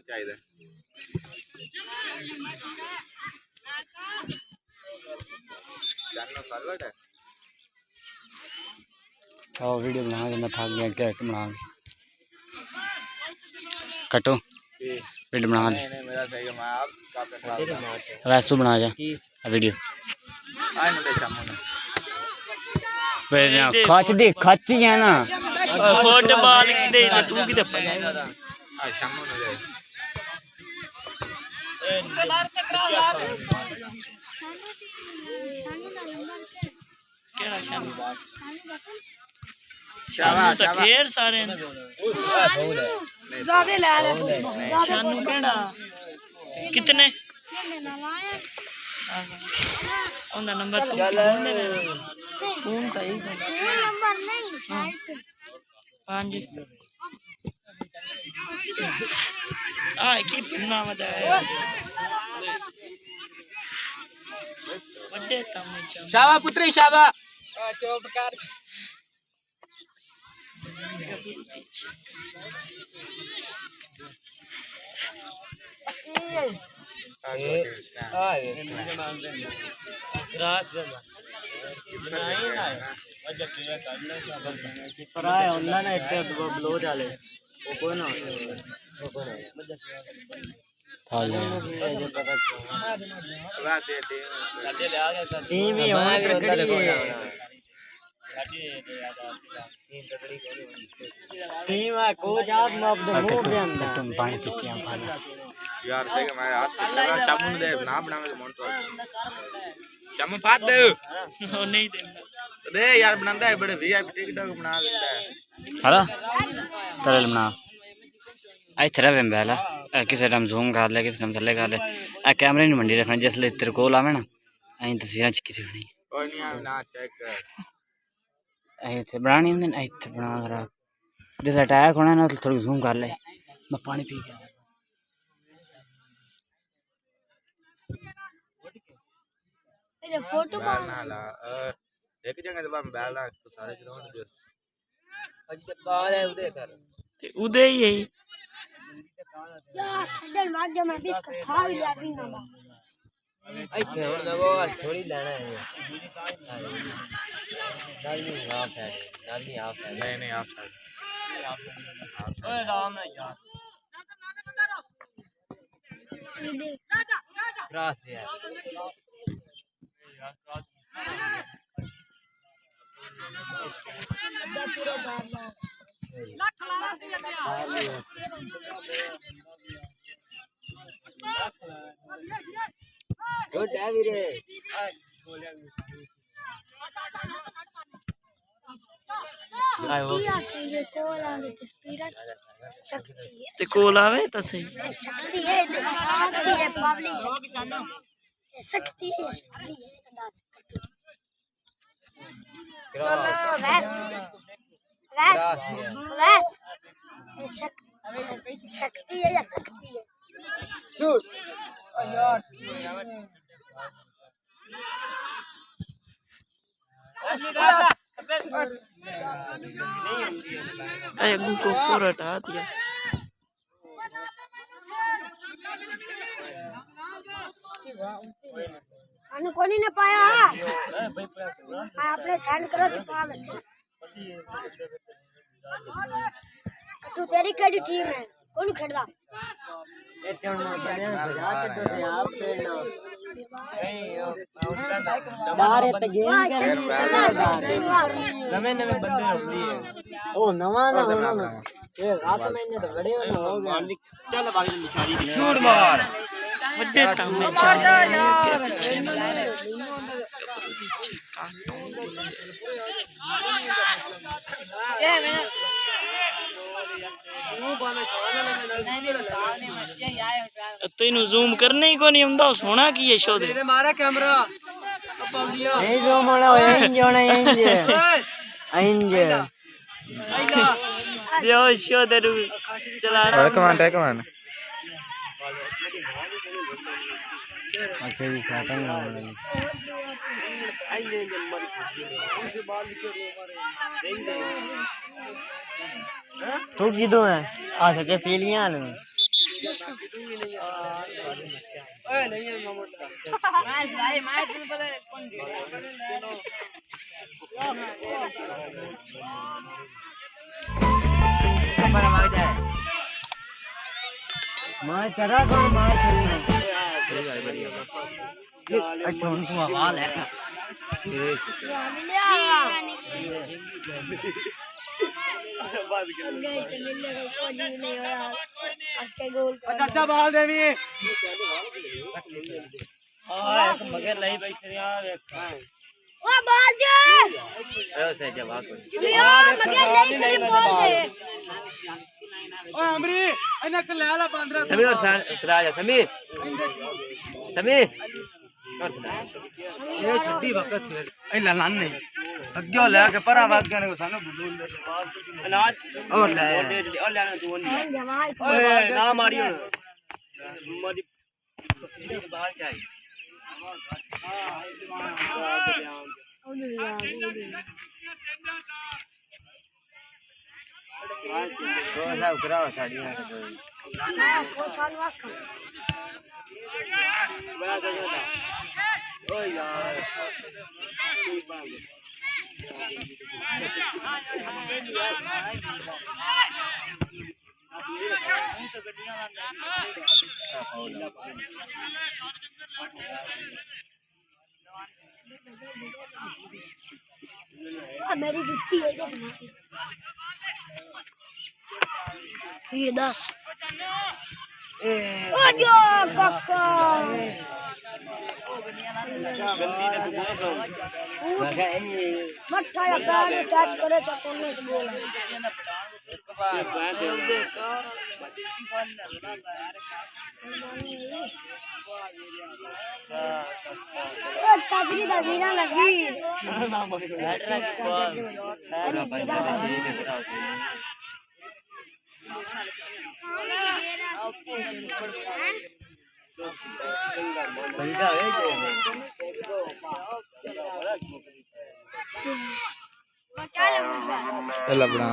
चाहिए और वीडियो बना के मैं थक गया क्या बना कटो वीडियो बना दे मेरा सही है मैं आप वैसे बना जा वीडियो खच दे खच ही है ना फुटबॉल की दे तू की दे केड़ा शानू शाबाश शाबाश ढेर सारे ज्यादा ले ले शानू केड़ा कितने ओंदा नंबर तू फोन का ही नंबर नहीं साइट 5 आ की नाम है बड़े तम शाबा पुत्री शाबा चुप कर पराए onda ना इतने ब्लो डाले वो कोई ना टीम ही होने तकड़ी है टीम है कोच आप माप दो मुंह पे अंदर तुम पानी पीते हैं पानी यार सही है मैं हाथ लगा साबुन दे ना बनावे तो मोंटो शामू फात दे नहीं देना दे यार बनांदा है बड़े वीआईपी टिकट बना देता है हला तरल बना आई तरह में बेला किसी टाइम जूम कर ले किसी टाइम थल्ले कर ले आ कैमरे नहीं मंडी रखना जिसले तेरे कोल आवे ना अई तस्वीरां च की रखनी कोई नहीं आवे ना चेक कर अई ते बनानी नहीं आई ते बना करा जिस अटैक होना ना थोड़ी जूम कर ले मैं पानी पी के ये फोटो ना ना ला एक जगह दबा बैल ना तो सारे ग्राउंड दे अज तक बाहर है उदे कर ते उदे ही है यार ठंडे मार में बिस्कुट खा लिया पीना बा ਇੱਥੇ ਹੁਣ ਨਵੋ ਥੋੜੀ ਲੈਣਾ ਹੈ ਨਾਲਮੀ ਹਾਫ ਹੈ ਨਾਲਮੀ ਹਾਫ ਹੈ नहीं नहीं आप साइड ओए राम ना यार क्रास है गुड है वीरे ते कोल आवे तो सही शक्ति है पब्लिक शक्ति है वैस वैस वैस शक्ति है या शक्ति है अरे को पूरा हटा दिया कोनी ने पाया आपने सेंड करो तो पा बस तू तेरी केडी टीम है कौन खेलदा नवे नवे बंदे होती है ओ नवा ना ये रात महीने तो बड़े हो गया चल बाकी निशारी दी शूट मार बड़े तम में चल के पीछे ये मैं तेन जूम करने ही को नहीं हुंदा सोना की है शो दे मारा कैमरा नहीं जूम होना इंज होना इंज यो शो दे चला रहा कमांड है कमांड अकेली साटा नहीं तू किदों है आ सके फीलियां मार चढ़ा कौन मार अच्छा उनको आवाज है अच्छा बाल देवी मगर नहीं बैठे यार ओ बाल दे से जवाब मगर नहीं बोल दे ओ अमरी इन्हें कल्याला 15 समीर और सिराज समीर समीर ये छड्डी भगत शेर ए लालन नहीं अग्गो लेके परा भाग गए को सानो बुलबुल अनाज और ले और लेना तू ओए ना मारियो मदी बाहर चाहिए सब कराओ साड़ी में ओ यार मेरी जुत्ती है ये 10 ओ जो काका मत खाया पैर टच करे चकोने से बोल तगड़ी तस्वीर लगी चल अपना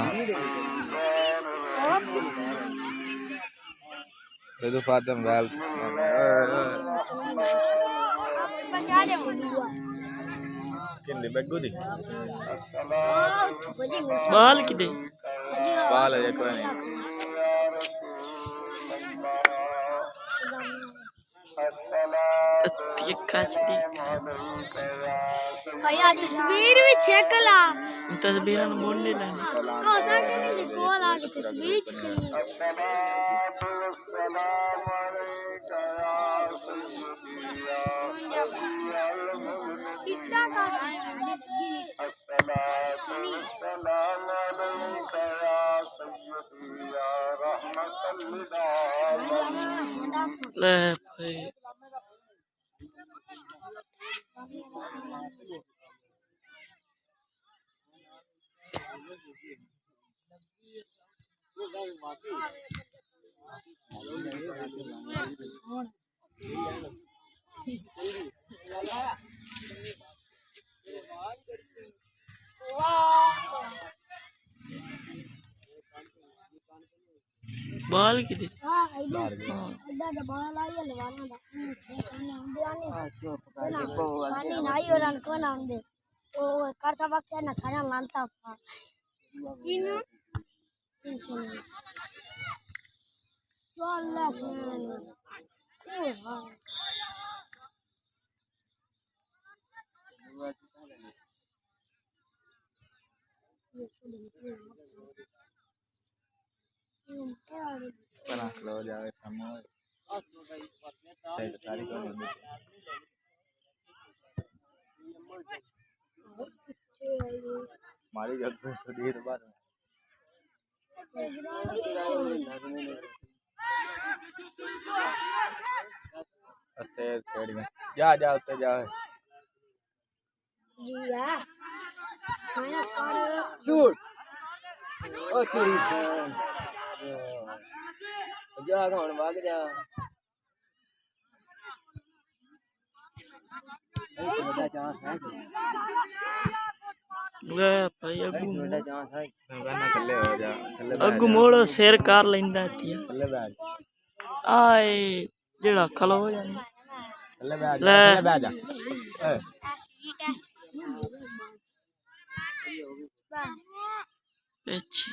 दे दो फातिम गाल किंदी बैगू दी बाल किदे बाल है कोई नहीं ये काचदी भैया तस्वीर भी चेक ला तस्वीर न बोलने लाने को साथ में बोल आगे तस्वीर कितना का ले भाई बाल किदे हां इधर बाल आई लवाना दा पानी नहीं और को ना दे ओ कर सब के ना सारा लानता तीनों तीनों तो अल्लाह सुन ओ हां पना लो जावे हमो तारीख मारी जग पे सुधीर बार अच्छे थोड़ी में जा जा उते जा जी यार माइनस कर शूट ओ चोरी जा कौन भाग जा बड़ा चांस है ले भाई बड़ा चांस है गाना थल्ले हो जा थल्ले अगू मोड़ो शेर कार लेंदा तिया थल्ले बैठ आए जेड़ा खलो हो जाने थल्ले बैठ ले। थल्ले बैठ जा अच्छी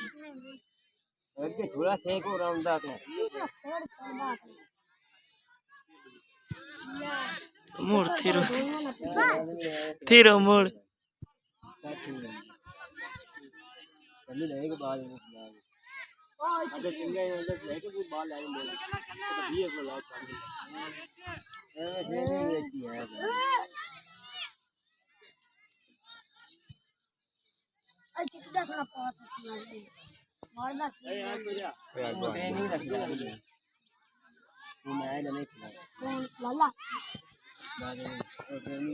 अगे थोड़ा सेक हो रहा हूं तो मोड़ थीरो मोड़ पहले लेके बाद में अगर चंगा है मतलब लेके कोई बाल लाने बोला तो ये को लॉक कर दे नहीं रहती है अच्छा कितना सारा पास है मारना ट्रेनिंग रखी है वो मैं नहीं खिला लाला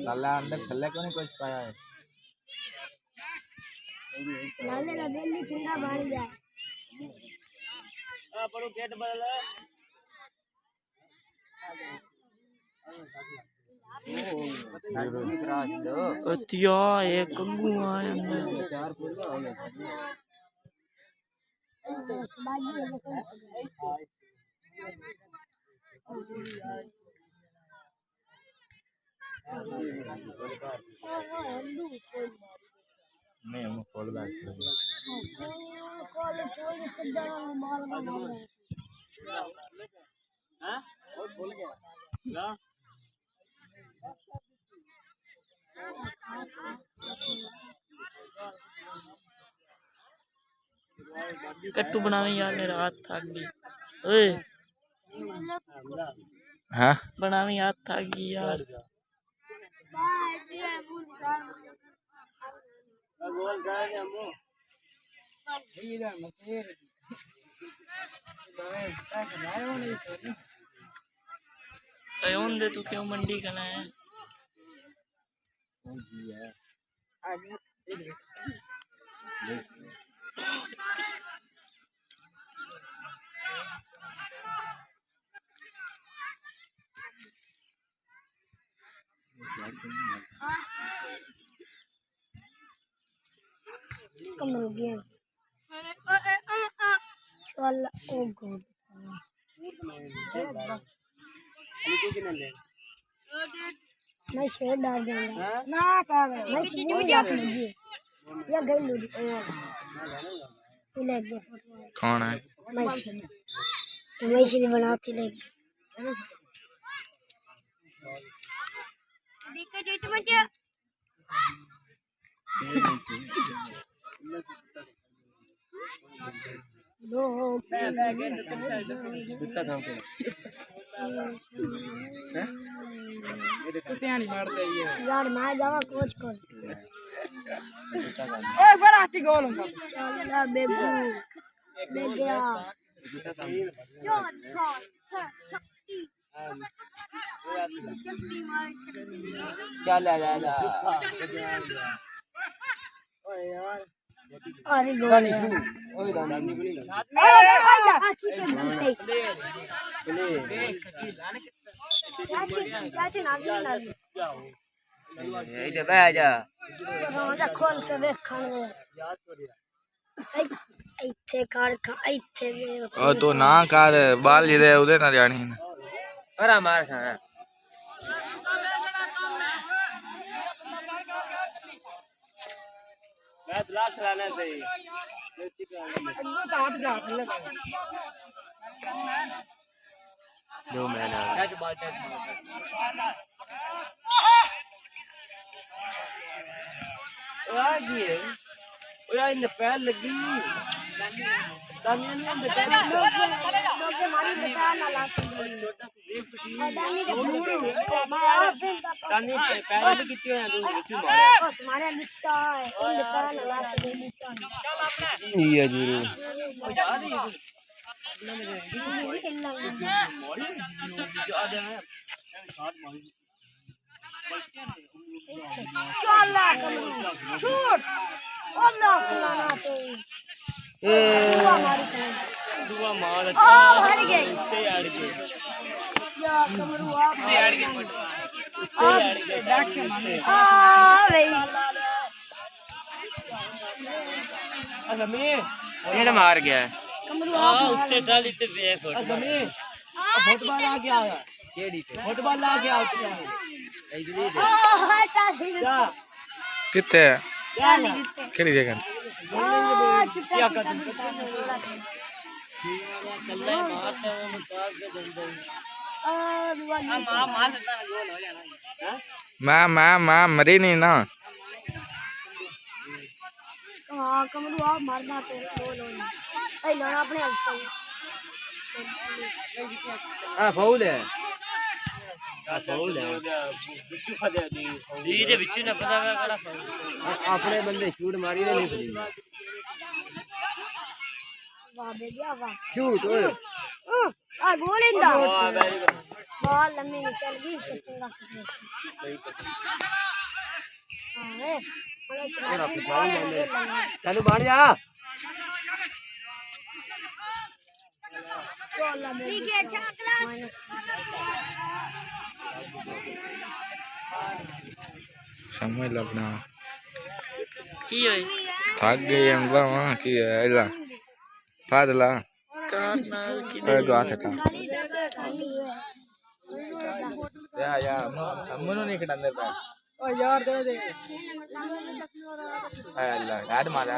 लाला अंदर थल्ले क्यों नहीं कुछ पाया है लाले का दिल्ली चिंगा मार गया आ परो गेट बदल अतिया एक कंगू आया अंदर चार पूरा हो गया नहीं हम फॉल बैक कॉल किधर मार मार हां और बोल गया ला कट्टू बनावे यार मेरा हाथ थक गई ओए हां बनावे हाथ थक गई यार गोल गए हमो अयोन दे तू क्यों मंडी का है कमर गया चल ओ गॉड मैं शेर डाल दूंगा ना कर मैं सीधी में जाके लीजिए या गई लूटी ले दे कौन है मैं सीधी बनाती ले देखो जो तुम क्या दो कितना काम कर कुत्ते नहीं मारते ये यार मैं जावा कोच कर ओए बराती गोल चल बेबू ले गया जो शक्ति चल आ जा अरे गोल ओए दादा निकली चाची ना ए जा बे जा राजा खोल के देख खाने ਇੱਥੇ ਕਰ ਇੱਥੇ ओ तो ना कर बाल जिदे उदे ना जानी अरे मार खाना मैं लाख चलाना चाहिए दो मैंने यार इन पैर लगी दानी नहीं हम बता लोग मारी बता ना ला दानी पैर में कितने हैं तू मारे बस मारे लिखता है इन बता ना ला लिखता ये जरूर छूट अल्लाह खुलाना तो दुआ मार हार गए अड़ गए या कमरू आप अड़ गए डाक के मारे भाई अच्छा मैं ये मार गया कमरू आ उत्ते डाली ते वे फोटो जमीन बहुत बार आ गया केड़ी पे फुटबॉल ला के आउट है इधर जा कितने जा केड़ी जगह क्या कर चल मार से मुमताज के दंदे मार सकता है गोल हो जाना मैं मरी नहीं ना। हाँ कमरू आप मारना तो गोल हो जाए लाना अपने हाथ से हां फाउल है फाउल है बिच्चू खदे दी ये बिच्चू ने पता है कड़ा फाउल अपने बंदे शूट मारी नहीं पड़ी वाह बेबिया वाह शूट ओए आ गोल इंदा वाह वेरी गुड बॉल लंबी निकल गई चंगा हां चलो बाहर जा ठीक है अच्छा क्लास समझ लगना की होई थक गए अंगवा वहां की एला फादला करना की गवा थका या अम्मनो नहीं कटा अंदर पे ओ यार दे दे अल्लाह गाड मारा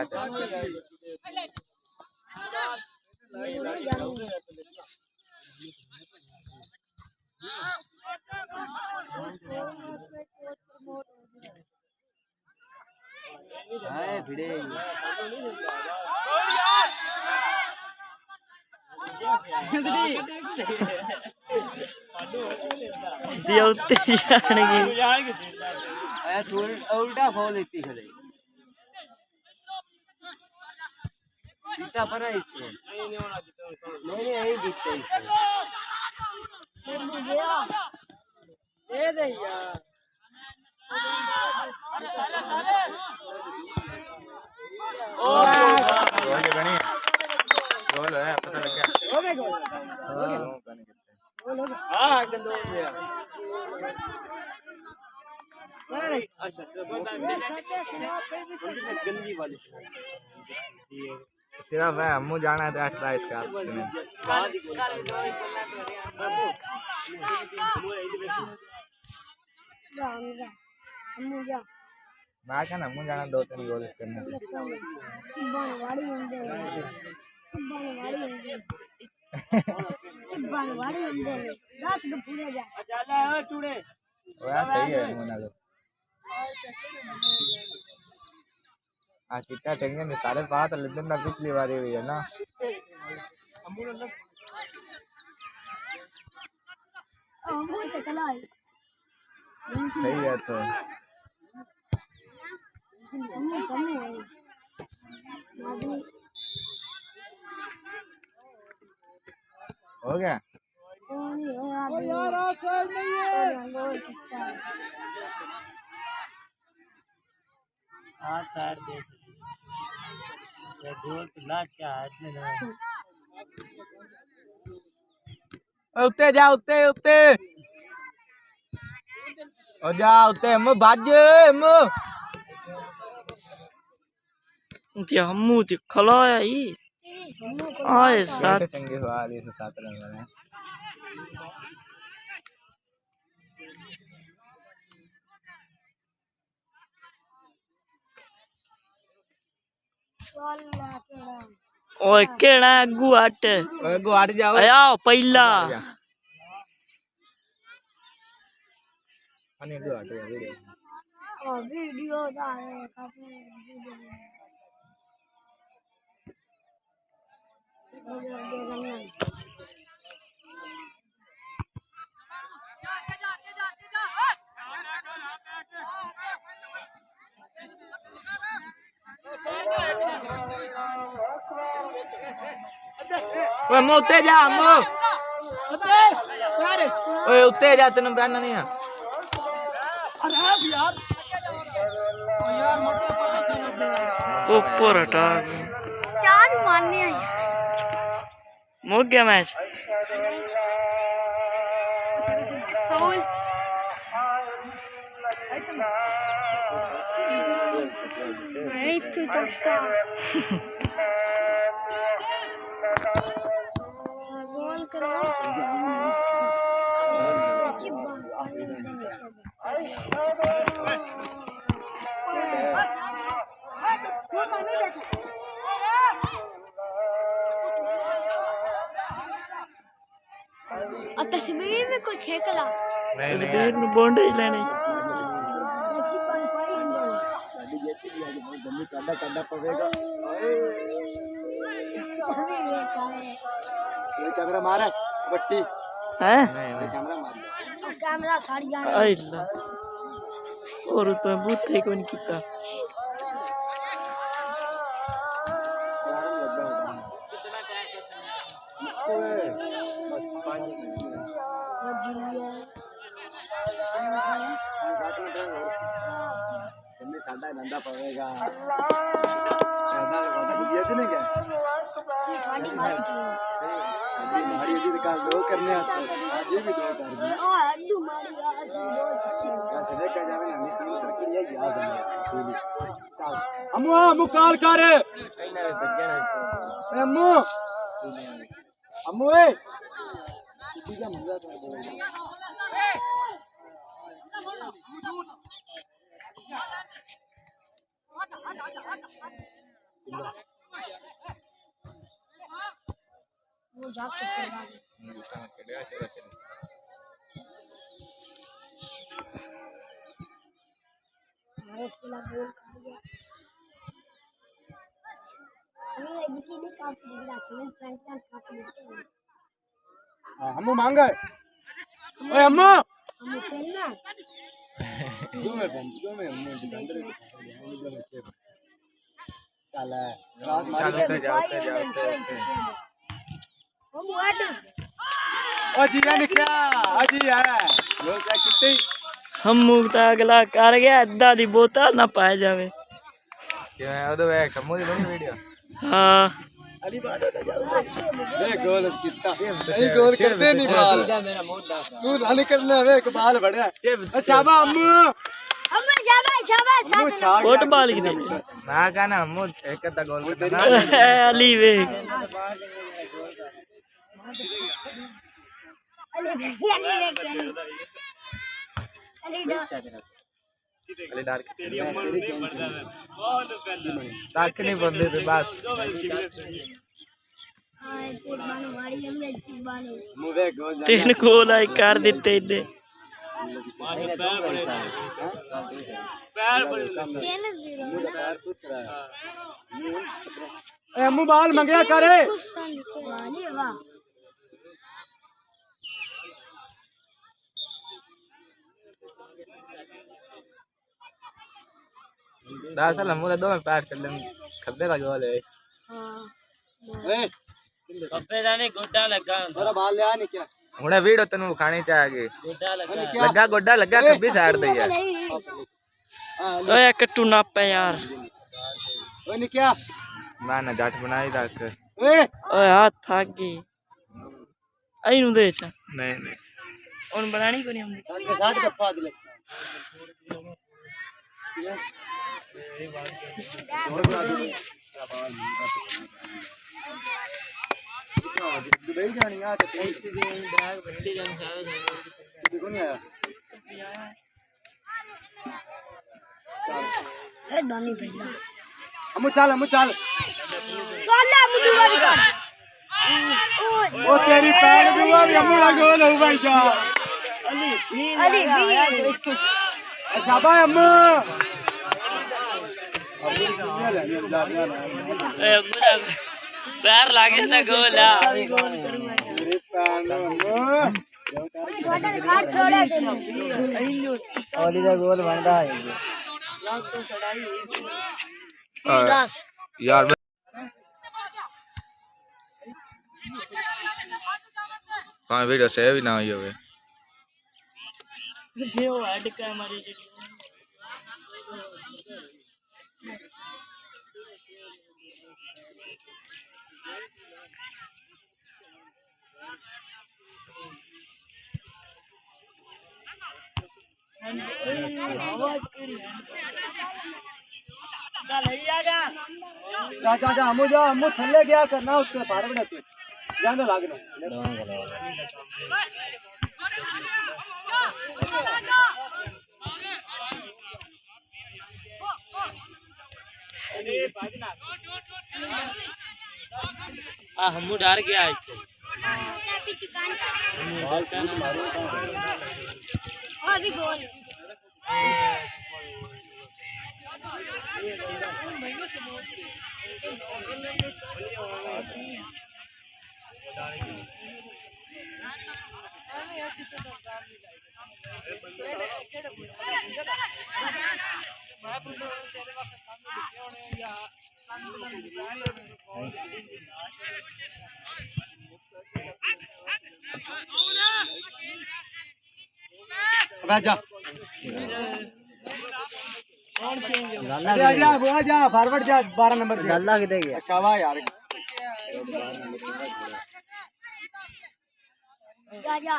हाय भिड़े दिया उत्ते जाने की आया उल्टा फॉल लेती है जीता पर है इसमें नहीं यही जीतते इसमें दे दे यार गोल है पता लग गया हो गया गोल हां गंदो गया अच्छा तो बस गंदी वाली सिर्फ है अम्मू जाना है तो 8 प्राइस का अम्मू जा मैं क्या ना अम्मू जाना 2-3 गोल करने बनवाड़ी होंगे बनवाड़ी होंगे 10 के पूरे जा जाला है टुडे वो सही है मोना तो आ कितना चंगे ने सारे बात लेकिन ना पिछली बार हुई है ना अम्मू तो चला है सही है तो अम्मू कम है हो गया यार आसान नहीं है हां चार दे ये गोल ला क्या हाथ में ना उत्ते जा उत्ते उत्ते ओ जा उत्ते अम्मू भाज अम्मू ते हमू ते खलाया ही आए साथ चंगे हुआ ये 7 रन वाले ओए केड़ा अगू हट ओए गो हट जाओ आया पहला अने गो हट जा वीडियो दा है काफी ओए अम्मू उत्ते जा अम्मू ओए उत्ते जा तेन बहना नहीं है कोपर हटा चार मारने हैं मुक गया मैच फाउल नहीं तू चक्का गोल करो और तस्वीर में कुछ छेकला नहीं ਤਸਵੀਰ ਨੂੰ ਬੋਂਡੇ ਹੀ ਲੈਣੇ अच्छी कौन कोई नहीं ਸਾਡੀ ਜੇਤੀ ਵੀ ਅੱਜ ਬਹੁਤ ਦੰਮੀ ਕਾਡਾ ਸਾਡਾ ਪਵੇਗਾ ਇਹ ਕੈਮਰਾ ਮਾਰ ਬੱਟੀ ਹੈ ਇਹ ਕੈਮਰਾ ਮਾਰ कैमरा सड़ जाना ਆਇਲਾ ਹੋਰ ਤਾਂ ਬੁੱਤੇ ਕੋਈ ਨਹੀਂ ਕੀਤਾ साडा धंधा पवेगा साडा ये तो नहीं क्या पानी मारी थी साडी मारी थी तो कल दो करने आज ये भी दो कर दी ओ अल्लू मारी आज ऐसे देख के जावे ना नीति में तरक्की है याद है चल अम्मू कॉल कर अम्मू अम्मू ए ठीक है मजा तो वो जाके करवा हमारे स्कूल गोल कर गया समय एजुकेशन काफी दिखला समय फ्रंट काफी दिखते अम्मू मांग ओए अम्मू हम खेलना दो में अम्मू दुकानदार दो में छे चल क्लास मारी हम वाट ओ जीजा ने क्या अजी है लो से कितनी हम मुक्ता अगला कर गया अद्धा दी बोतल ना पाए जावे ਕਿਵੇਂ ਉਹਦੇ ਵੇ ਕੰਮੂ ਦੀ ਬਣੀ ਵੀਡੀਓ हाँ अली बात होता जाओ ले गोल कितना नहीं गोल करते नहीं बाल तू रन करना है एक बाल बढ़िया शाबाश अम्मू हम शाबाश शाबाश अम्मू छा गया फुटबॉल की ਨਾ ਕਹਨਾ ਮੂੰ ਇੱਕ ਅੱਧਾ ਗੋਲ ਕਰਨਾ अली वे अली ਅਲੇ ਡਰ तेरी चेंज ਤੱਕ ਨਹੀਂ ਬੰਦੇ ਤੇ ਬਸ हां चिप बानो मारी हमने चिप बानो मुंह वे गोल तीन गोल आई कर दिते इदे पैर 3-0 ए अम्मू बाल मंगया करे वाले वाह दरअसल हम दो में पैर कर लें खब्बे का गोल है हां ए कब्बे दा नहीं गोड्डा लगा मेरा बाल ले आ नहीं क्या ਹੁਣੇ ਵੀਡੀਓ ਤੈਨੂੰ ਖਾਣੀ ਚਾਹਾਂਗੇ गोड्डा लगा ਲੱਗਾ ਗੋਡਾ ਲੱਗਾ ਖੱਬੀ ਸਾਈਡ ਤੇ ਯਾਰ ओए कट्टू नापे यार ओए नहीं क्या ਮੈਂ ਨਾ ਜੱਟ ਬਣਾਈ ਦੱਸ ओए ओए हाथ थक गई आई नु दे चा ਨਹੀਂ ਨਹੀਂ उन बनानी को नहीं हमने के साथ गप्पा दिले दुबई जानी आ ते देखो नहीं आया ए दानी भैया अम्मू चल चल मुझे वाली कर ओ तेरी पैर दुआ भी अम्मू ला गोल हो भाई जा अली शाबाश अम्मू पैर लागे था गोल आ मेरे पैर अम्मू काट थोड़ा से ओली का गोल बनता है यार हाँ वीडियो सेव ही ना हुई होवे देव हेड का हमारी जा अम्मू जा अम्मू थल्ले गया करना उसके बारे में तू जाने लागना हम डर गया थे अभी गोल जा जा वो जा फॉरवर्ड जा 12 नंबर पे गल्ला किधर गया शाबाश यार जा जा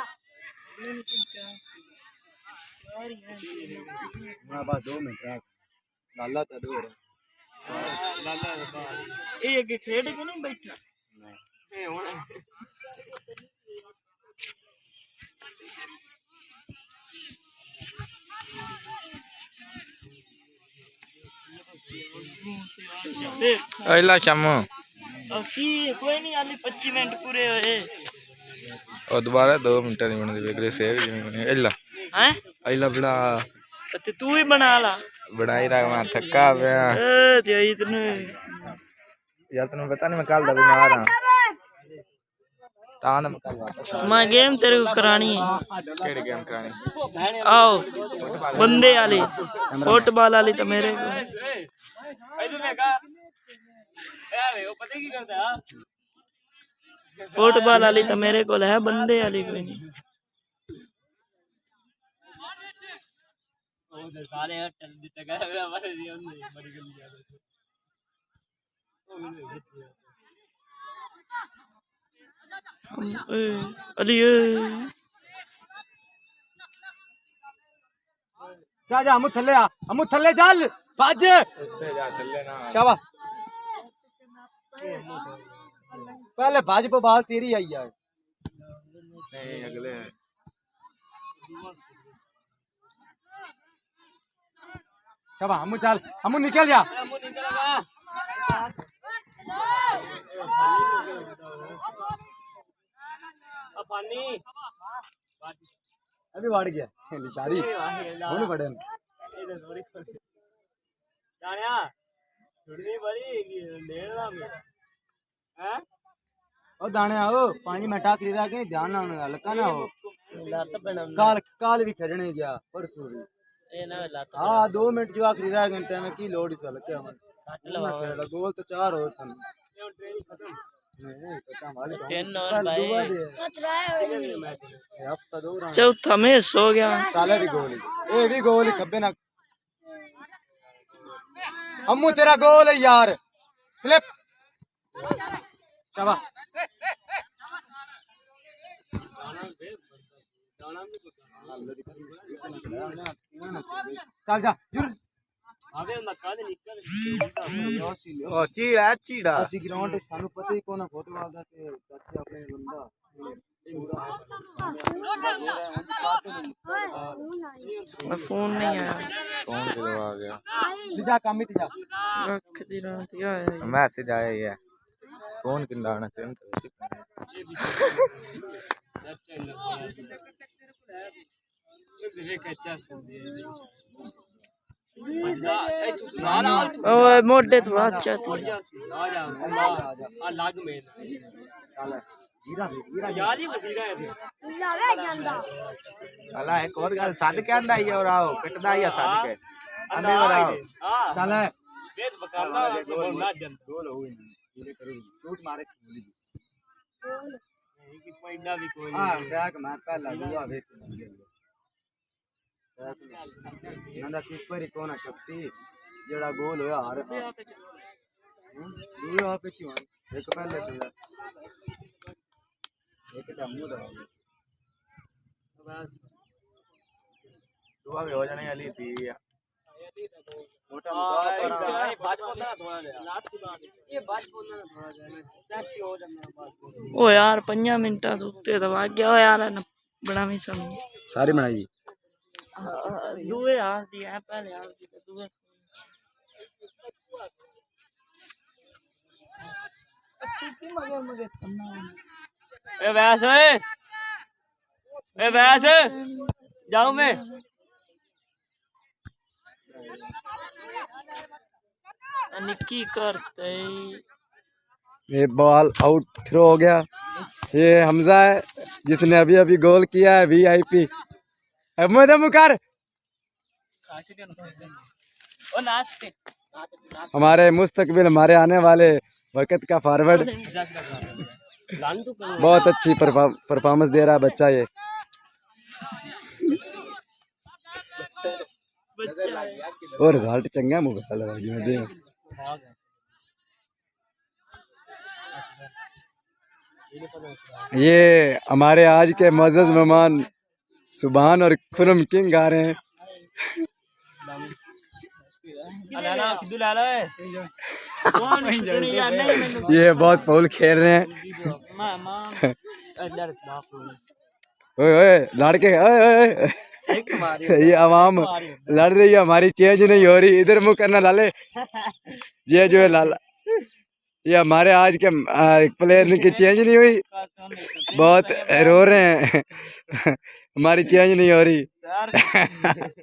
हां बस 2 मिनट गल्ला तो दो ਇਹ ਅੱਗੇ ਖੇਡ ਕੇ ਨਹੀਂ ਬੈਠਾ अगला शामो ਅਸੀਂ ਕੋਈ ਨਹੀਂ ਹਾਲੇ 25 ਮਿੰਟ ਪੂਰੇ ਹੋਏ और दोबारा 2 मिनट नहीं बनती बेकरे सेव नहीं बनी अगला ਹੈ अगला बड़ा ਤੇ ਤੂੰ ही बना ला बनाई रहा मैं थका पिया ਤੇ ਇਤਨੇ यार तेन पता नहीं मैं कल दा बीमार हां तां मैं कल वापस मैं गेम तेरे को करानी है केड़ी गेम करानी आओ बंदे वाली फुटबॉल वाली तो मेरे को फुटबॉल वाली तो मेरे को है बंदे वाली कोई नहीं अली जा जा हम थल्ले चल भज उत्ते जा थल्ले ना शाबाश पहले भज पे बाल तेरी आई है नहीं अगले शाबाश हम चल हम निकल जा अभी बढ़ गया लिशारी हुन बड़े ओ दाने आओ 5 मिनट आखिरी रह के ध्यान ना हल्का ना हो काल भी खेलने गया परसों भी हाँ 2 मिनट जो आखिरी रह गए मैं की लोड ही चल क्या गोल तो 4 और था चौथा मैच हो गया साले भी गोल ही खब्बे ना अम्मू तेरा गोल है यार स्लिप शाबाश चल जा जुर ओ चीड़ा ਅਸੀਂ ਗਰਾਊਂਡ ਸਾਨੂੰ ਪਤਾ ਹੀ ਕੋਨਾ ਫੁੱਟਬਾਲ ਦਾ ਤੇ ਚਾਚੇ ਆਪਣੇ ਬੰਦਾ फोन नहीं आया कौन करो आ गया जा काम ही जा रख दी रात यार मैसेज आया ही है फोन किंदा आना तेन ओए मोटे थोड़ा अच्छा थी अला एक और गल सद के आंदा ही और आओ कटदा ही सद के आंदे और आओ चल वेद बकारदा गोल ना जन गोल हो गई धीरे करो शूट मारे की पैदा भी कोई हां बैक मार पहला हुआ वे नंदा कीपर ही कोना शक्ति जेड़ा गोल होया हार दूर आ पे चुन एक पहले चला एक तो मुंह दबा दुआ हो जाने वाली थी मोटा ओ यार 5 मिनटा तो उत्ते दबा गया ओ यार बड़ा भी सुन सारी बनाई दुए हाथ दी है पहले हाथ दी तो दुए ए वैस ओए ए वैस जाऊं मैं निक्की करते ये बॉल आउट थ्रो हो गया। ये हमजा है जिसने अभी अभी गोल किया है VIP। अहमद मुकर ओ नाच पे हमारे मुस्तकबिल हमारे आने वाले वक्त का फॉरवर्ड। बहुत अच्छी परफॉर्मेंस दे रहा है बच्चा ये। और रिजल्ट चंगा मोबाइल में दे। ये हमारे आज के मुअज़्ज़ज़ मेहमान सुभान और खुरम किंग आ रहे हैं। ये बहुत फौल खेल रहे हैं। ओए ओए लड़के ओए ओए ये आवाम लड़ रही है हमारी चेंज नहीं हो रही। इधर मुँह करना लाले। ये जो है लाला ये हमारे आज के प्लेयर की चेंज नहीं हुई। बहुत रो रहे हैं हमारी चेंज नहीं हो रही।